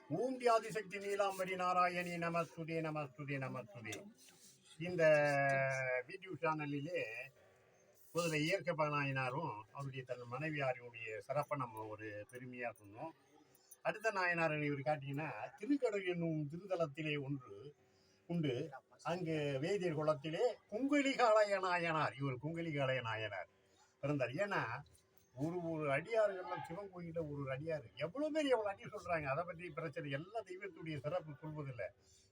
ஊண்டி ஆதிசக்தி நீலாம்பரி நாராயணி நமஸ்துதே நமஸ்துதே நமஸ்துதே. இந்த வீடியோ சேனலிலே முதல்ல இயற்கை நாயனாரும் அவருடைய தன் மனைவியாருடைய சிறப்பை நம்ம ஒரு பெருமையாக சொன்னோம். அடுத்த நாயனார் இவர் காட்டிங்கன்னா திருக்கடல் என்னும் திருத்தலத்திலே ஒன்று உண்டு. அங்கு வேதியர் குளத்திலே குங்குலிகாலய நாயனார், இவர் குங்குலிகாலய நாயனார் பிறந்தார். ஏன்னா ஒரு அடியார்கள் சிவன் கோயில ஒரு அடியார் எவ்வளவு பேர் எவ்வளவு அடி சொல்றாங்க. அதை பற்றி பிரச்சனை, எல்லா தெய்வத்துடைய சிறப்பு சொல்வதில்லை.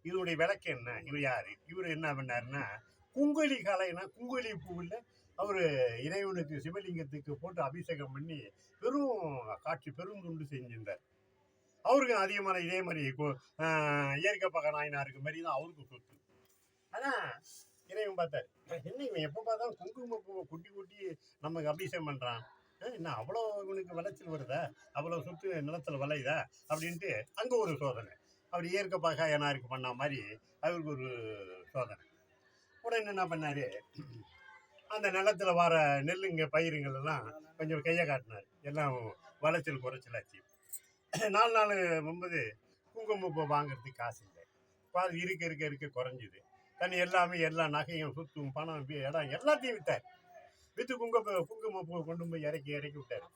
இதனுடைய விளக்கு என்ன, இவர் யாரு, இவர் என்ன பண்ணாருன்னா குங்குலி காலைனா குங்குலி பூவில் அவரு இறைவனுக்கு சிவலிங்கத்துக்கு போட்டு அபிஷேகம் பண்ணி பெரும் காட்சி பெரும் துண்டு செஞ்சிருந்தார். அவருக்கு அதிகமான இதே மாதிரி இயற்கை பக நாயனாருக்கு மாதிரி தான் அவருக்கு சொத்து. ஆனா இறைவன் பார்த்தாரு, என்ன இவன் எப்போ பார்த்தாலும் குங்கும பூவை குட்டி குட்டி நமக்கு அபிஷேகம் பண்றான், என்ன அவ்வளோ இவனுக்கு விளைச்சல் வருதா, அவ்வளோ சொத்து நிலத்தில் விளையுதா அப்படின்ட்டு அங்கே ஒரு சோதனை. அவர் இயற்கை பகாயனாருக்கு பண்ண மாதிரி அவருக்கு ஒரு சோதனை. உடனே என்ன பண்ணாரு, அந்த நிலத்தில் வர நெல்லுங்க பயிருங்கள் எல்லாம் கொஞ்சம் கையை காட்டினார். எல்லாம் விளைச்சல் குறைச்சலாச்சு. 4 நாள் போகும்போது குங்குமப்பூ வாங்குறதுக்கு காசு இல்லை. பால் இருக்க குறைஞ்சிது. தண்ணி எல்லாமே எல்லா நகையும் சுத்தும் பணம் இடம் எல்லாத்தையும் வித்தார். வித்து குங்குமப்பூ கொண்டு போய் இறக்கி விட்டார்.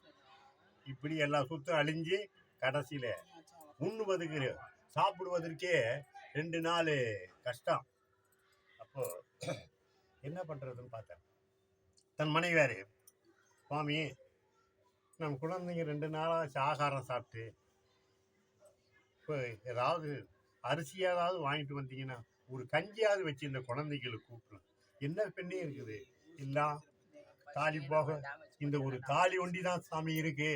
இப்படி எல்லா சுத்தம் அழிஞ்சு கடைசியில் உண்ணுவதுக்கு சாப்பிடுவதற்கே 2 நாள் கஷ்டம். அப்போ என்ன பண்றதுன்னு பார்த்தேன். தன் மனைவியாரு, சுவாமி நம்ம குழந்தைங்க 2 நாளாக ஆகாரம் சாப்பிட்டு இப்போ ஏதாவது அரிசியாவது வாங்கிட்டு வந்தீங்கன்னா ஒரு கஞ்சியாவது வச்சு இந்த குழந்தைகளுக்கு கூப்பிடும். என்ன பெண்ணே இருக்குது, எல்லாம் தாலி போக இந்த ஒரு தாலி ஒண்டி தான் சாமி இருக்கு,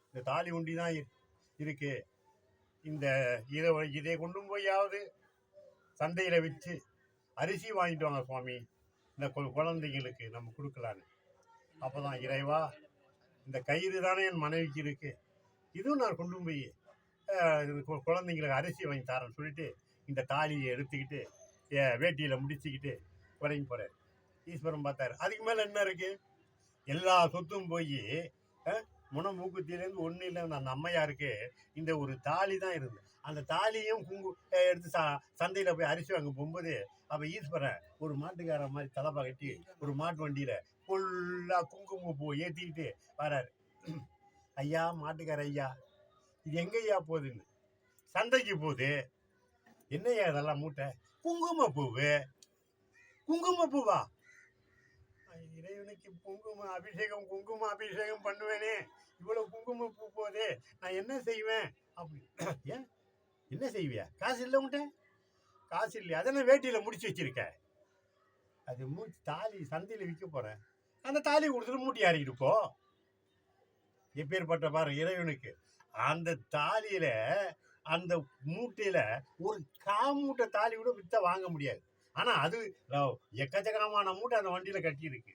இந்த தாலி ஒண்டி தான் இருக்கு. இந்த இதை கொண்டு போயாவது சந்தையில் வச்சு அரிசி வாங்கிட்டு வாங்க சுவாமி, இந்த குழந்தைங்களுக்கு நம்ம கொடுக்கலான்னு. அப்போதான் இறைவா, இந்த கயிறு தானே என் மனைவிக்கு இருக்கு, இதுவும் நான் கொண்டு போய் குழந்தைங்களுக்கு அரிசி வாங்கி தரேன்னு சொல்லிட்டு இந்த தாலியை எடுத்துக்கிட்டு வேட்டியில் முடிச்சுக்கிட்டு குறைஞ்சி போகிறார். ஈஸ்வரன் பார்த்தாரு, அதுக்கு மேலே என்ன இருக்கு, எல்லா சொத்தும் போய் முனை மூக்குத்திலேருந்து ஒன்றும் இல்லை. அந்த அம்மையாருக்கு இந்த ஒரு தாலி தான் இருந்தது. அந்த தாலியும் எடுத்து சந்தையில் போய் அரிசி வாங்க போகும்போது அப்போ ஈஸ்வரன் ஒரு மாட்டுக்கார மாதிரி தலைப்பா கட்டி ஒரு மாட்டு வண்டியில் ஃபுல்லாக குங்கும பூ ஏற்றிக்கிட்டு வராரு. ஐயா மாட்டுக்கார ஐயா, இது எங்கய்யா போகுதுன்னு. சந்தைக்கு போகுது. என்னையா இதெல்லாம் மூட்டை, குங்கும பூவா, இறைவனுக்கு குங்கும அபிஷேகம் பண்ணுவேனே, இவ்வளவு குங்கும பூ போதே, நான் என்ன செய்வேன் அப்படி. ஏன் என்ன செய்வியா, காசு இல்லை உன்ட்ட, காசு இல்லையா, அதை நான் வேட்டியில முடிச்சு வச்சிருக்க, அது தாலி சந்தையில விற்க போறேன், அந்த தாலி கொடுத்துட்டு மூட்டி யாரிக்கிட்டு போ. எப்பேற்பட்ட பாரு இறைவனுக்கு. அந்த தாலியில அந்த மூட்டையில ஒரு மூட்டை தாலி கூட வித்த வாங்க முடியாது. ஆனா அது எக்கச்சக்கமான மூட்டை அந்த வண்டியில கட்டி இருக்கு.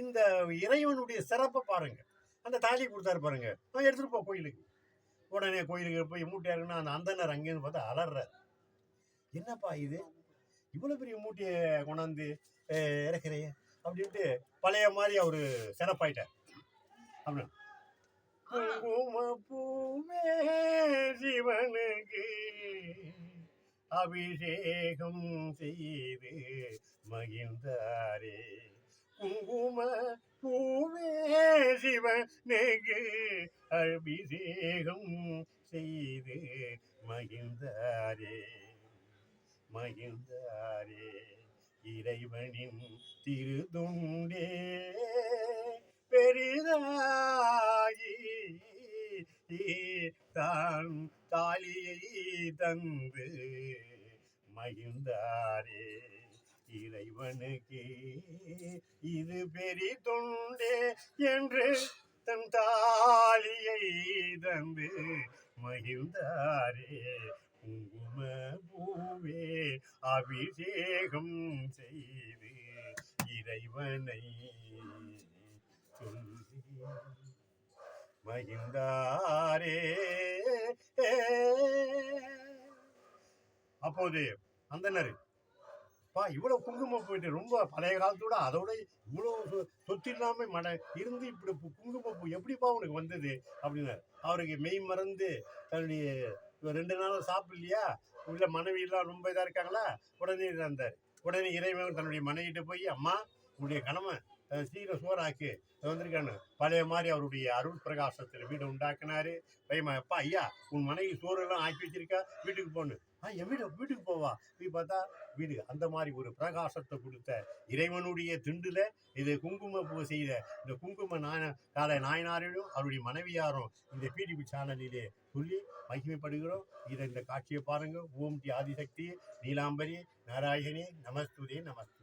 இந்த இறைவனுடைய சிறப்பை பாருங்க. அந்த தாலி கொடுத்தாரு பாருங்க, எடுத்துட்டு போ கோயிலுக்கு. உடனே கோயிலுக்கு போய் மூட்டையா இருக்குன்னா அந்த அந்தனர் அங்கேன்னு பார்த்தா அலறாரு. என்னப்பா இது, இவ்வளவு பெரிய மூட்டையை கொண்டாந்து இறக்குறைய அப்படின்ட்டு பழைய மாதிரி அவரு சிறப்பாயிட்டார். அப்படின்னு குங்குமப்பூவே சிவனுக்கு அபிஷேகம் செய்து மகிழ்ந்தாரே, குங்கும பூவே சிவனுக்கு அபிஷேகம் செய்து மகிழ்ந்தாரே, இறைவனின் திருதுண்டே பெரிதாகி தான் தாலியை தந்து மகிழ்ந்தாரே, இறைவனுக்கு இது பெரிய தொண்டே என்று தன் தாலியை தந்து மகிழ்ந்தாரே, குங்கும பூவே அபிஷேகம் செய்து இறைவனை மகிழ்ந்தாரே. அப்போது அந்தனர், இவ்வளவு குங்குமம் போயிட்டு ரொம்ப பழைய காலத்தோட அதோட இவ்வளவு சொத்து இல்லாம இருந்து இப்படி குங்குமப்பூ எப்படிப்பா உனக்கு வந்தது அப்படின்னாரு. அவருக்கு மெய் மறந்து தன்னுடைய 2 நாளும் சாப்பிடலையா, உள்ள மனைவியெல்லாம் ரொம்ப இதா இருக்காங்களா, உடனே இருந்தார். உடனே இறைவன் தன்னுடைய மனைவிட்ட போய், அம்மா உன்னுடைய கணவன் சீக்கிரம் சோறாக்கு வந்திருக்கான்னு பழைய மாதிரி அவருடைய அருள் பிரகாசத்தில் வீடு உண்டாக்குனாரு. பையன் அப்பா ஐயா உன் மனைவி சோறு எல்லாம் ஆக்கி வச்சிருக்கா, வீட்டுக்கு போன்னு. என் வீட்டுக்கு போவா போய் பார்த்தா வீடு அந்த மாதிரி ஒரு பிரகாசத்தை கொடுத்த இறைவனுடைய திண்டுல இது குங்கும பூ செய்த இந்த குங்கும நாயனாரையும் அவருடைய மனைவியாரும் இந்த பிடிபி சேனலிலே சொல்லி மகிமைப்படுகிறோம். இந்த காட்சியை பாருங்க. ஓம் டி ஆதிசக்தி நீலாம்பரி நாராயணி நமஸ்துதே நமஸ்து.